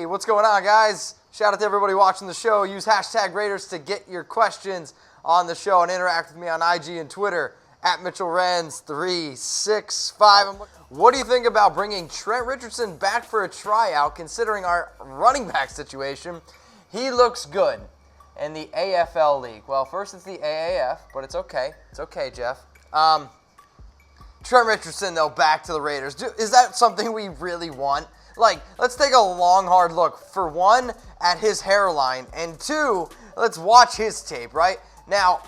Hey, what's going on, guys? Shout out to everybody watching the show. Use hashtag Raiders to get your questions on the show and interact with me on IG and Twitter at MitchellRenz365. What do you think about bringing Trent Richardson back for a tryout, considering our running back situation? He looks good in the AFL League. Well, first it's the AAF, but it's okay. It's okay, Jeff. Trent Richardson, though, back to the Raiders. Is that something we really want? Like, let's take a long, hard look. For one, at his hairline, and two, let's watch his tape, right? Now,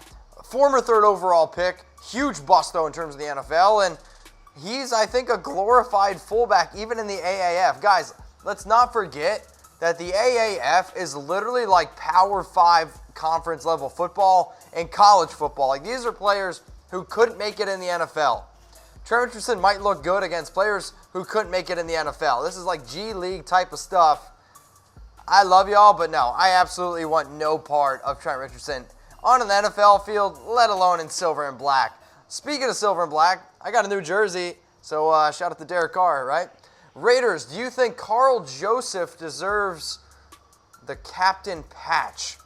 former third overall pick, huge bust, though, in terms of the NFL, and he's, I think, a glorified fullback, even in the AAF. Guys, let's not forget that the AAF is literally like Power 5 conference level football and college football. Like, these are players who couldn't make it in the NFL. Trent Richardson might look good against players who couldn't make it in the NFL. This is like G League type of stuff. I love y'all, but no, I absolutely want no part of Trent Richardson on an NFL field, let alone in silver and black. Speaking of silver and black, I got a new jersey, so shout out to Derek Carr, right? Raiders, do you think Karl Joseph deserves the captain patch?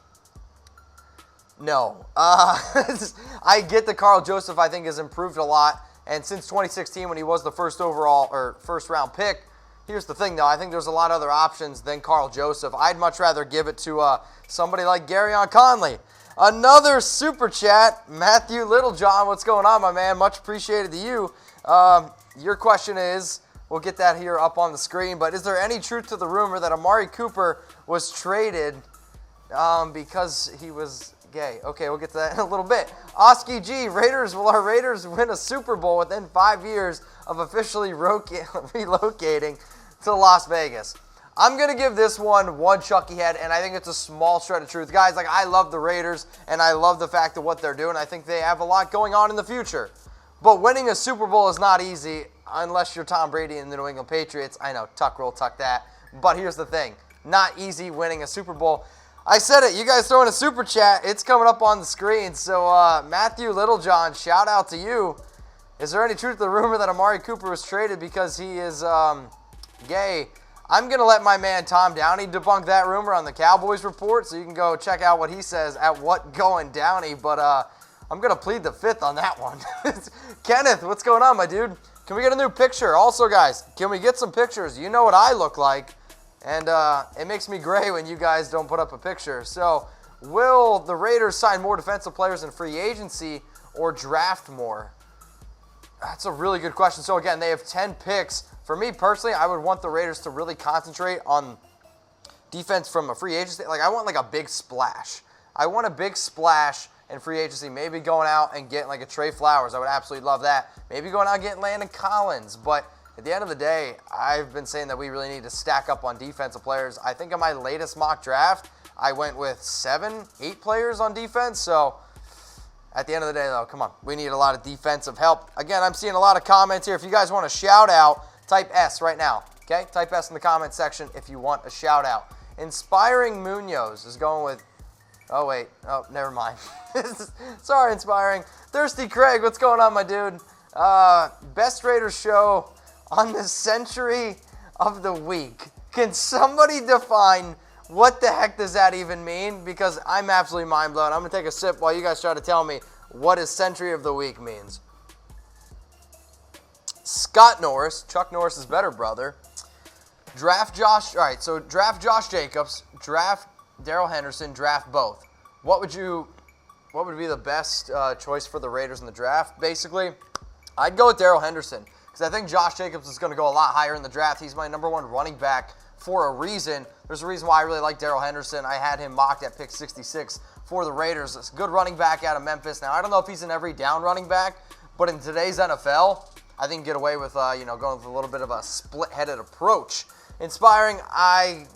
No. I get that Karl Joseph, I think, has improved a lot. And since 2016, when he was the first round pick, here's the thing, though. I think there's a lot of other options than Karl Joseph. I'd much rather give it to somebody like Garyon Conley. Another super chat, Matthew Littlejohn. What's going on, my man? Much appreciated to you. Your question is, we'll get that here up on the screen, but is there any truth to the rumor that Amari Cooper was traded because he was gay? Okay, we'll get to that in a little bit. Oski G, will our Raiders win a Super Bowl within 5 years of officially relocating to Las Vegas? I'm going to give this one Chucky head, and I think it's a small shred of truth. Guys, like, I love the Raiders, and I love the fact of what they're doing. I think they have a lot going on in the future. But winning a Super Bowl is not easy unless you're Tom Brady and the New England Patriots. I know, tuck roll, tuck that. But here's the thing. Not easy winning a Super Bowl. I said it. You guys throw in a super chat. It's coming up on the screen. So, Matthew Littlejohn, shout out to you. Is there any truth to the rumor that Amari Cooper was traded because he is gay? I'm going to let my man Tom Downey debunk that rumor on the Cowboys Report, so you can go check out what he says at What Going Downey. But I'm going to plead the fifth on that one. Kenneth, what's going on, my dude? Can we get a new picture? Also, guys, can we get some pictures? You know what I look like. And it makes me gray when you guys don't put up a picture. So, will the Raiders sign more defensive players in free agency or draft more? That's a really good question. So, again, they have 10 picks. For me, personally, I would want the Raiders to really concentrate on defense from a free agency. Like, I want, like, a big splash. I want a big splash in free agency. Maybe going out and getting, like, a Trey Flowers. I would absolutely love that. Maybe going out and getting Landon Collins. But at the end of the day, I've been saying that we really need to stack up on defensive players. I think in my latest mock draft, I went with 7, 8 players on defense. So, at the end of the day, though, come on. We need a lot of defensive help. Again, I'm seeing a lot of comments here. If you guys want a shout-out, type S right now, okay? Type S in the comment section if you want a shout-out. Inspiring Munoz is going with, oh, wait. Oh, never mind. Sorry, Inspiring. Thirsty Craig, what's going on, my dude? Best Raiders show on the century of the week. Can somebody define what the heck does that even mean? Because I'm absolutely mind blown. I'm going to take a sip while you guys try to tell me what a century of the week means. Scott Norris, Chuck Norris's better brother. Draft Josh, all right, so draft Josh Jacobs, draft Darrell Henderson, draft both. What would be the best choice for the Raiders in the draft? Basically, I'd go with Darrell Henderson because I think Josh Jacobs is going to go a lot higher in the draft. He's my number 1 running back for a reason. There's a reason why I really like Darrell Henderson. I had him mocked at pick 66 for the Raiders. It's a good running back out of Memphis. Now, I don't know if he's an every down running back, but in today's NFL, I think get away with going with a little bit of a split-headed approach. Inspiring,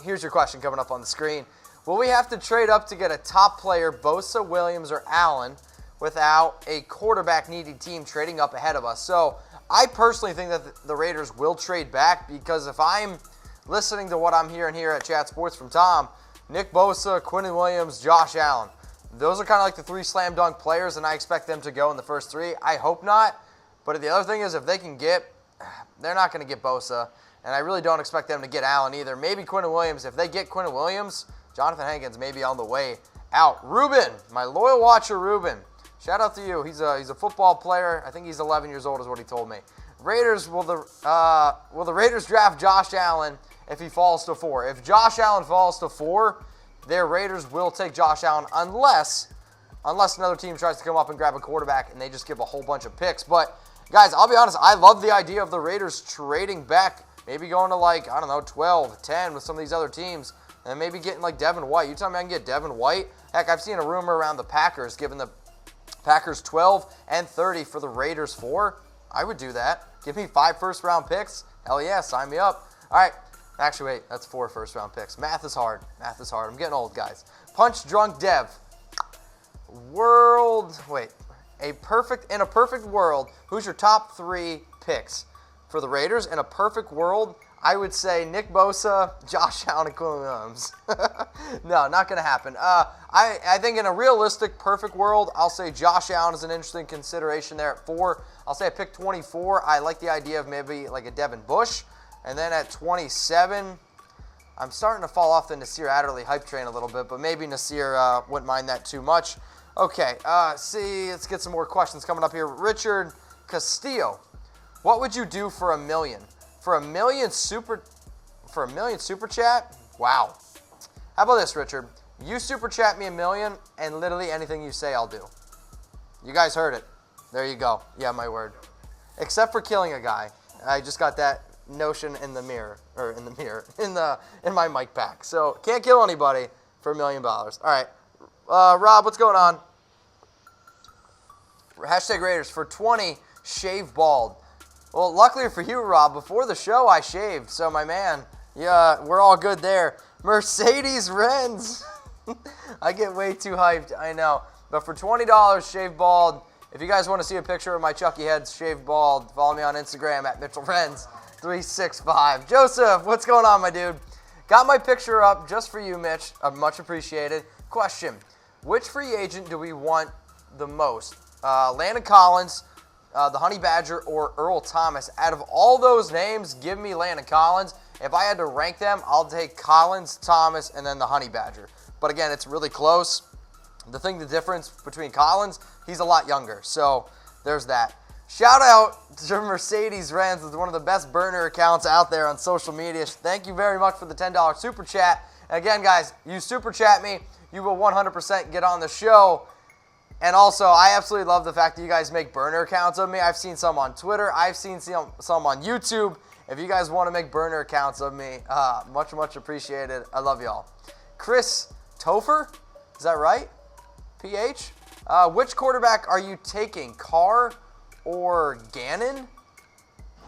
here's your question coming up on the screen. Will we have to trade up to get a top player, Bosa, Williams, or Allen, without a quarterback-needy team trading up ahead of us? So I personally think that the Raiders will trade back because if I'm listening to what I'm hearing here at Chat Sports from Tom, Nick Bosa, Quinnen Williams, Josh Allen, those are kind of like the 3 slam dunk players, and I expect them to go in the first 3. I hope not. But the other thing is, if they can they're not going to get Bosa. And I really don't expect them to get Allen either. Maybe Quinnen Williams. If they get Quinnen Williams, Jonathan Hankins may be on the way out. Ruben, my loyal watcher Ruben. Shout out to you. He's a football player. I think he's 11 years old is what he told me. Raiders, will the Raiders draft Josh Allen if he falls to 4? If Josh Allen falls to 4, their Raiders will take Josh Allen unless another team tries to come up and grab a quarterback and they just give a whole bunch of picks. But, guys, I'll be honest, I love the idea of the Raiders trading back, maybe going to like, I don't know, 12, 10 with some of these other teams, and maybe getting like Devin White. You tell me I can get Devin White? Heck, I've seen a rumor around the Packers giving the Packers 12 and 30 for the Raiders 4. I would do that. Give me 5 first-round picks. Hell yeah, sign me up. All right. Actually, wait, that's 4 first-round picks. Math is hard. Math is hard. I'm getting old, guys. Punch Drunk Dev. In a perfect world, who's your top 3 picks for the Raiders? In a perfect world, I would say Nick Bosa, Josh Allen, and Quinnen Williams. No, not going to happen. I think in a realistic, perfect world, I'll say Josh Allen is an interesting consideration there at 4. I'll say at pick 24, I like the idea of maybe like a Devin Bush. And then at 27, I'm starting to fall off the Nasir Adderley hype train a little bit, but maybe Nasir wouldn't mind that too much. Okay, let's get some more questions coming up here. Richard Castillo, what would you do for $1 million? For a million super chat? Wow. How about this, Richard? You super chat me $1 million, and literally anything you say, I'll do. You guys heard it. There you go. Yeah, my word. Except for killing a guy. I just got that notion in my mic pack. So can't kill anybody for $1 million. All right, Rob, what's going on? Hashtag Raiders for 20. Shave bald. Well, luckily for you, Rob, before the show I shaved. So my man, yeah, we're all good there. Mercedes Renz. I get way too hyped. I know, but for $20, shave bald. If you guys want to see a picture of my Chucky heads shaved bald, follow me on Instagram at MitchellRenz365. Joseph, what's going on, my dude? Got my picture up just for you, Mitch. Much appreciated. Question, which free agent do we want the most? Landon Collins, the Honey Badger, or Earl Thomas? Out of all those names, give me Landon Collins. If I had to rank them, I'll take Collins, Thomas, and then the Honey Badger. But again, it's really close. The difference between Collins, he's a lot younger. So there's that. Shout out to Mercedes Renz. It's one of the best burner accounts out there on social media. Thank you very much for the $10 super chat. And again, guys, you super chat me, you will 100% get on the show. And also, I absolutely love the fact that you guys make burner accounts of me. I've seen some on Twitter. I've seen some on YouTube. If you guys want to make burner accounts of me, much, much appreciated. I love y'all. Chris Topher, is that right? PH? Which quarterback are you taking, Carr or Gannon?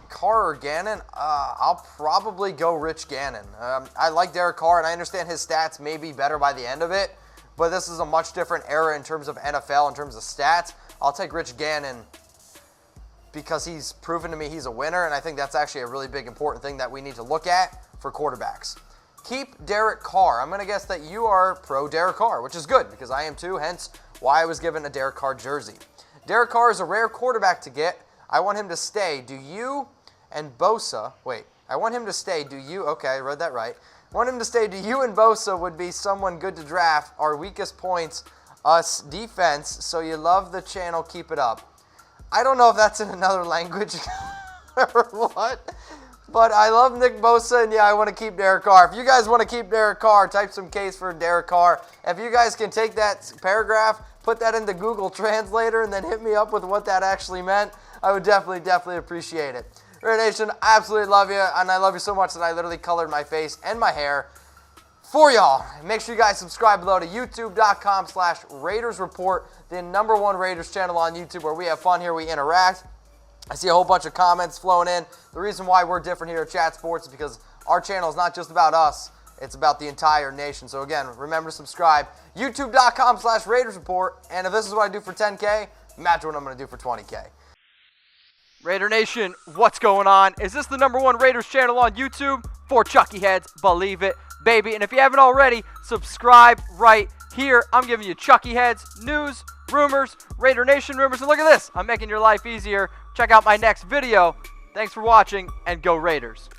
Carr or Gannon? I'll probably go Rich Gannon. I like Derek Carr, and I understand his stats may be better by the end of it, but this is a much different era in terms of NFL, in terms of stats. I'll take Rich Gannon because he's proven to me he's a winner, and I think that's actually a really big, important thing that we need to look at for quarterbacks. Keep Derek Carr. I'm going to guess that you are pro Derek Carr, which is good because I am too, hence why I was given a Derek Carr jersey. Derek Carr is a rare quarterback to get. I want him to stay. Do you and Bosa, I want him to stay. Do you, okay, I read that right. I want him to stay. Do you and Bosa would be someone good to draft? Our weakest points, us defense, so you love the channel, keep it up. I don't know if that's in another language or what. But I love Nick Bosa, and yeah, I want to keep Derek Carr. If you guys want to keep Derek Carr, type some case for Derek Carr. If you guys can take that paragraph, put that into Google Translator, and then hit me up with what that actually meant, I would definitely appreciate it. Raider Nation, I absolutely love you, and I love you so much that I literally colored my face and my hair for y'all. Make sure you guys subscribe below to youtube.com/Raiders Report, the #1 Raiders channel on YouTube where we have fun here, we interact. I see a whole bunch of comments flowing in. The reason why we're different here at Chat Sports is because our channel is not just about us, it's about the entire nation. So again, remember to subscribe. YouTube.com/Raiders Report. And if this is what I do for 10K, imagine what I'm going to do for 20K. Raider Nation, what's going on? Is this the #1 Raiders channel on YouTube? For Chucky Heads, believe it, baby. And if you haven't already, subscribe right here. I'm giving you Chucky Heads, news, rumors, Raider Nation rumors. And look at this, I'm making your life easier. Check out my next video. Thanks for watching, and go Raiders.